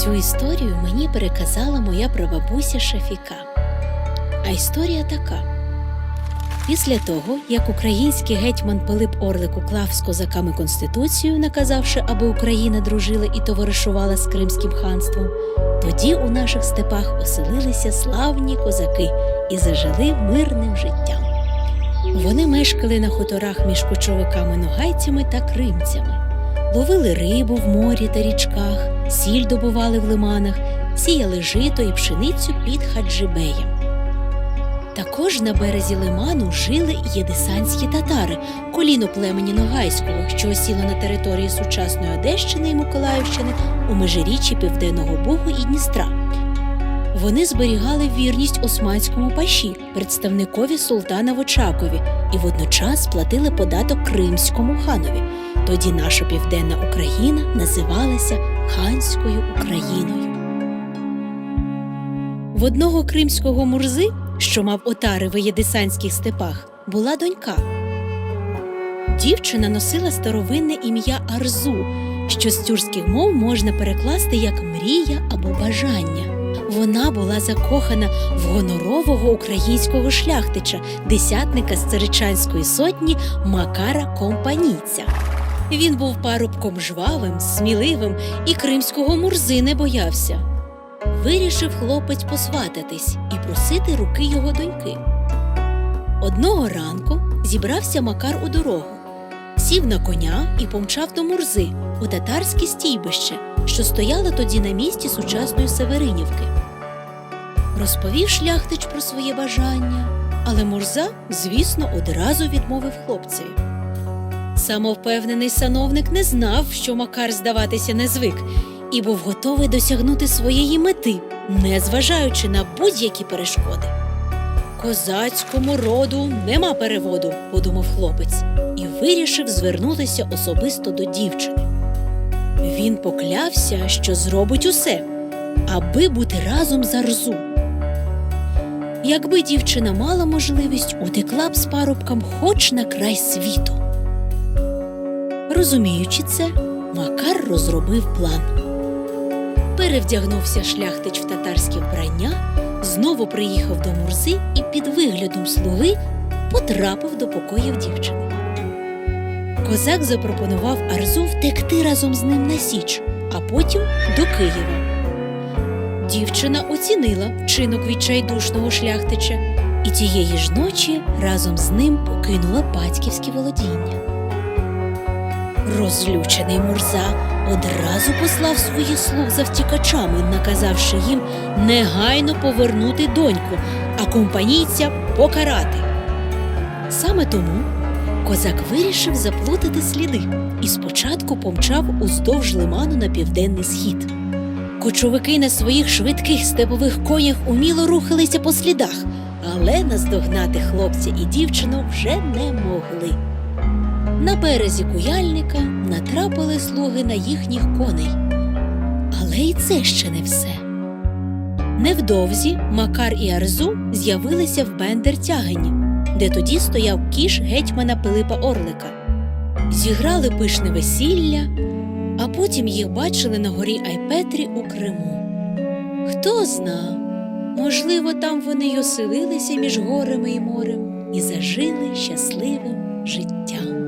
Цю історію мені переказала моя прабабуся Шафіка. А історія така. Після того, як український гетьман Пилип Орлик уклав з козаками конституцію, наказавши, аби Україна дружила і товаришувала з Кримським ханством, тоді у наших степах оселилися славні козаки і зажили мирним життям. Вони мешкали на хуторах між кочовиками-ногайцями та кримцями. Ловили рибу в морі та річках, сіль добували в лиманах, сіяли жито і пшеницю під Хаджибеєм. Також на березі лиману жили єдисанські татари, коліно племені Ногайського, що осіло на території сучасної Одещини і Миколаївщини у межиріччі Південного Бугу і Дністра. Вони зберігали вірність османському паші, представникові султана в Очакові, і водночас платили податок Кримському ханові. Тоді наша Південна Україна називалася Ханською Україною. В одного кримського мурзи, що мав отари в єдисанських степах, була донька. Дівчина носила старовинне ім'я Арзу, що з тюркських мов можна перекласти як «мрія» або «бажання». Вона була закохана в гонорового українського шляхтича, десятника з Царичанської сотні Макара Компанійця. Він був парубком жвавим, сміливим і кримського мурзи не боявся. Вирішив хлопець посвататись і просити руки його доньки. Одного ранку зібрався Макар у дорогу, сів на коня і помчав до мурзи у татарське стійбище, що стояло тоді на місці сучасної Северинівки. Розповів шляхтич про своє бажання, але мурза, звісно, одразу відмовив хлопцеві. Самовпевнений сановник не знав, що Макар здаватися не звик, і був готовий досягнути своєї мети, незважаючи на будь-які перешкоди. «Козацькому роду нема переводу», – подумав хлопець, і вирішив звернутися особисто до дівчини. Він поклявся, що зробить усе, аби бути разом з Арзу. Якби дівчина мала можливість, утекла б з парубком хоч на край світу. Розуміючи це, Макар розробив план. Перевдягнувся шляхтич в татарське вбрання, знову приїхав до мурзи і під виглядом слуги потрапив до покоїв дівчини. Козак запропонував Арзу втекти разом з ним на Січ, а потім до Києва. Дівчина оцінила вчинок відчайдушного шляхтича і тієї ж ночі разом з ним покинула батьківські володіння. Розлючений мурза одразу послав своїх слуг за втікачами, наказавши їм негайно повернути доньку, а компанійця покарати. Саме тому козак вирішив заплутати сліди і спочатку помчав уздовж лиману на південний схід. Кочовики на своїх швидких степових конях уміло рухалися по слідах, але наздогнати хлопця і дівчину вже не могли. На березі Куяльника натрапили слуги на їхніх коней. Але й це ще не все. Невдовзі Макар і Арзу з'явилися в Бендер-Тягині, де тоді стояв кіш гетьмана Пилипа Орлика. Зіграли пишне весілля, а потім їх бачили на горі Айпетрі у Криму. Хто зна, можливо, там вони й оселилися між горами і морем і зажили щасливим життям.